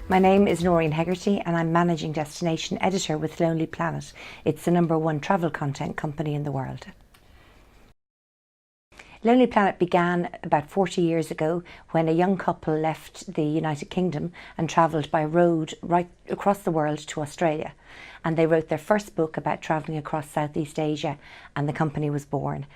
My name is Noiring Hegarty and I'm Managing Destination Editor with Lonely Planet. It's the #1 travel content company in the world. Lonely Planet began about 40 years ago when a young couple left the United Kingdom and travelled by road right across the world to Australia. And they wrote their first book about travelling across Southeast Asia, and the company was born.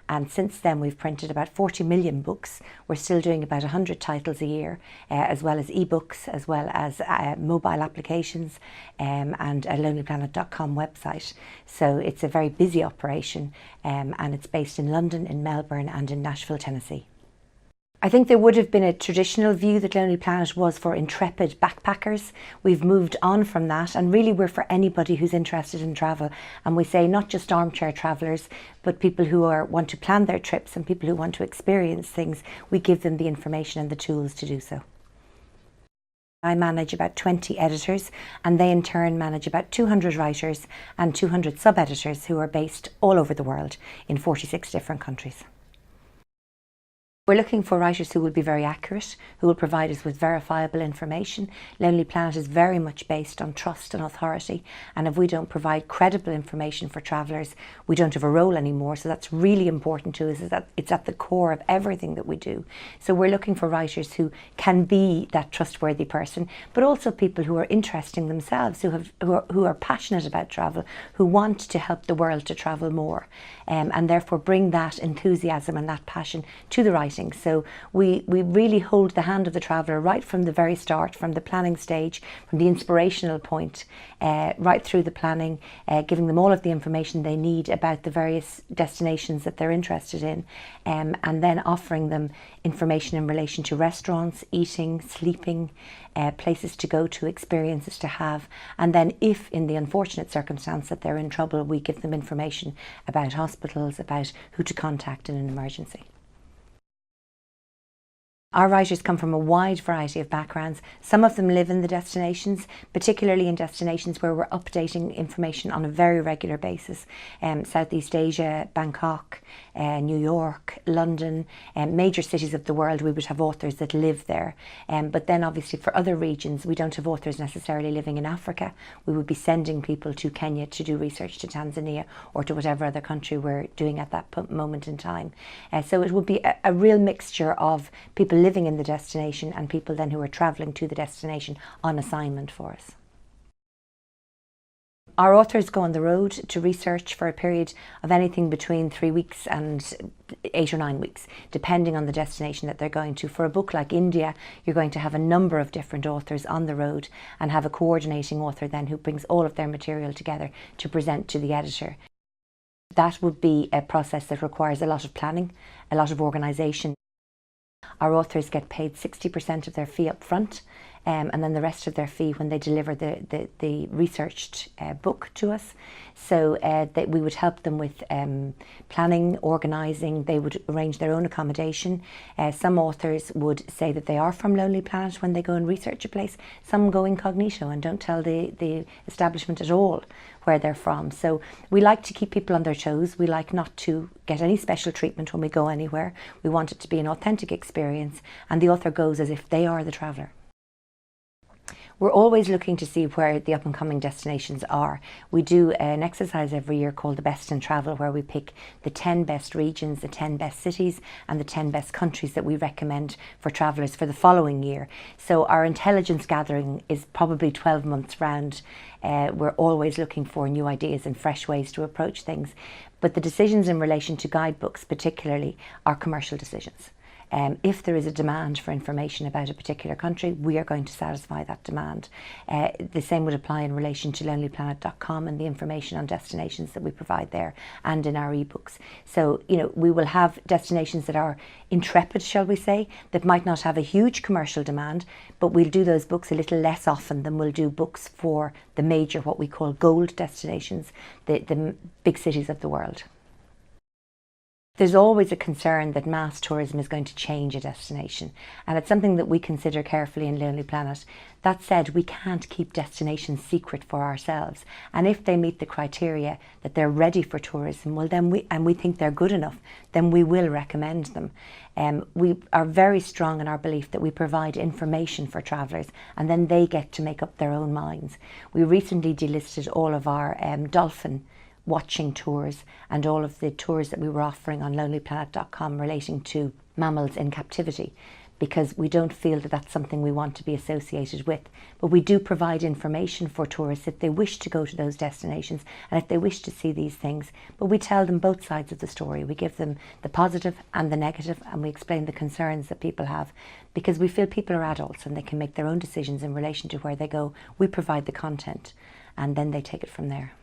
And since then we've printed about 40 million books. We're still doing about 100 titles a year, as well as ebooks, as well as mobile applications and a lonelyplanet.com website. So it's a very busy operation, and it's based in London, in Melbourne and in Nashville, Tennessee. I think there would have been a traditional view that Lonely Planet was for intrepid backpackers. We've moved on from that, and really we're for anybody who's interested in travel. And we say not just armchair travellers, but people who want to plan their trips and people who want to experience things. We give them the information and the tools to do so. I manage about 20 editors, and they in turn manage about 200 writers and 200 sub-editors who are based all over the world in 46 different countries. We're looking for writers who will be very accurate, who will provide us with verifiable information. Lonely Planet is very much based on trust and authority, and if we don't provide credible information for travellers, we don't have a role anymore. So that's really important to us, is that it's at the core of everything that we do. So we're looking for writers who can be that trustworthy person, but also people who are interesting themselves, who are passionate about travel, who want to help the world to travel more, and therefore bring that enthusiasm and that passion to the writing. So we really hold the hand of the traveller right from the very start, from the planning stage, from the inspirational point, right through the planning, giving them all of the information they need about the various destinations that they're interested in, and then offering them information in relation to restaurants, eating, sleeping, places to go to, experiences to have. And then if in the unfortunate circumstance that they're in trouble, we give them information about hospitals, about who to contact in an emergency. Our writers come from a wide variety of backgrounds. Some of them live in the destinations, particularly in destinations where we're updating information on a very regular basis. Southeast Asia, Bangkok, New York, London, major cities of the world, we would have authors that live there. But then obviously for other regions, we don't have authors necessarily living in Africa. We would be sending people to Kenya to do research, to Tanzania, or to whatever other country we're doing at that moment in time. So it would be a real mixture of people living in the destination and people then who are travelling to the destination on assignment for us. Our authors go on the road to research for a period of anything between 3 weeks and 8 or 9 weeks, depending on the destination that they're going to. For a book like India, you're going to have a number of different authors on the road and have a coordinating author then who brings all of their material together to present to the editor. That would be a process that requires a lot of planning, a lot of organisation. Our authors get paid 60% of their fee up front, and then the rest of their fee when they deliver the researched book to us. So that we would help them with planning, organising. They would arrange their own accommodation. Some authors would say that they are from Lonely Planet when they go and research a place. Some go incognito and don't tell the establishment at all where they're from. So we like to keep people on their toes. We like not to get any special treatment when we go anywhere. We want it to be an authentic experience, and the author goes as if they are the traveller. We're always looking to see where the up and coming destinations are. We do an exercise every year called the Best in Travel, where we pick the 10 best regions, the 10 best cities and the 10 best countries that we recommend for travellers for the following year. So our intelligence gathering is probably 12 months round. We're always looking for new ideas and fresh ways to approach things. But the decisions in relation to guidebooks particularly are commercial decisions. If there is a demand for information about a particular country, we are going to satisfy that demand. The same would apply in relation to lonelyplanet.com and the information on destinations that we provide there and in our ebooks. So, you know, we will have destinations that are intrepid, shall we say, that might not have a huge commercial demand, but we'll do those books a little less often than we'll do books for the major, what we call gold destinations, the big cities of the world. There's always a concern that mass tourism is going to change a destination, and it's something that we consider carefully in Lonely Planet. That said, we can't keep destinations secret for ourselves, and if they meet the criteria that they're ready for tourism, well then we think they're good enough, then we will recommend them. We are very strong in our belief that we provide information for travellers and then they get to make up their own minds. We recently delisted all of our dolphin watching tours and all of the tours that we were offering on lonelyplanet.com relating to mammals in captivity, because we don't feel that that's something we want to be associated with. But we do provide information for tourists if they wish to go to those destinations and if they wish to see these things. But we tell them both sides of the story. We give them the positive and the negative, and we explain the concerns that people have, because we feel people are adults and they can make their own decisions in relation to where they go. We provide the content and then they take it from there.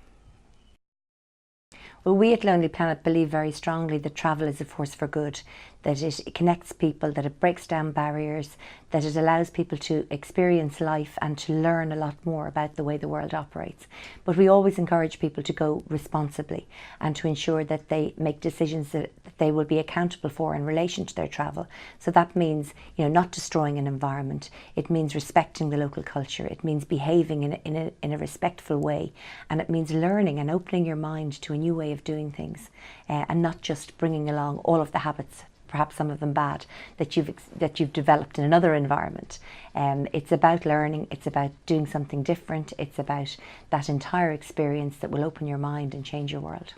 Well, we at Lonely Planet believe very strongly that travel is a force for good, that it connects people, that it breaks down barriers, that it allows people to experience life and to learn a lot more about the way the world operates. But we always encourage people to go responsibly and to ensure that they make decisions that they will be accountable for in relation to their travel. So that means, not destroying an environment. It means respecting the local culture. It means behaving in a respectful way, and it means learning and opening your mind to a new way of doing things, and not just bringing along all of the habits, perhaps some of them bad, that you've developed in another environment. It's about learning, it's about doing something different, it's about that entire experience that will open your mind and change your world.